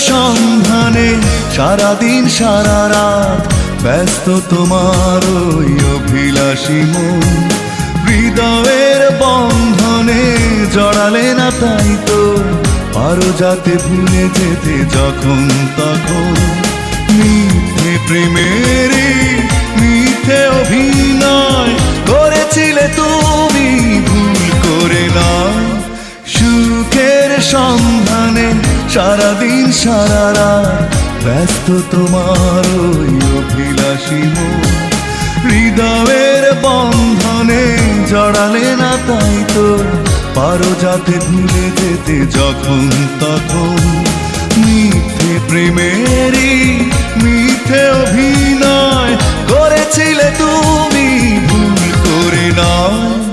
সন্ধানে সারাদিন সারা রাত ব্যস্ত তোমার ওই অভিলাষী মন। হৃদয়ের বন্ধনে জড়ালে না তাই তো পারো যাতে ভুলে যেতে যখন তখন। মিথ্যে প্রেমেরই মিথ্যে অভিনয় করেছিলে তুমি ভুল করে নয়। সুখের সন্ধানে সারাদিন সারা রাত ব্যস্ত তোমার ওই অভিলাষী মন। হৃদয়ের বন্ধনে জড়ালে না তাই তো পারো যাতে ভুলে যেতে যখন তখন। মিথ্যে প্রেমেরই মিথ্যে অভিনয় করেছিলে তুমি ভুল করে নয়।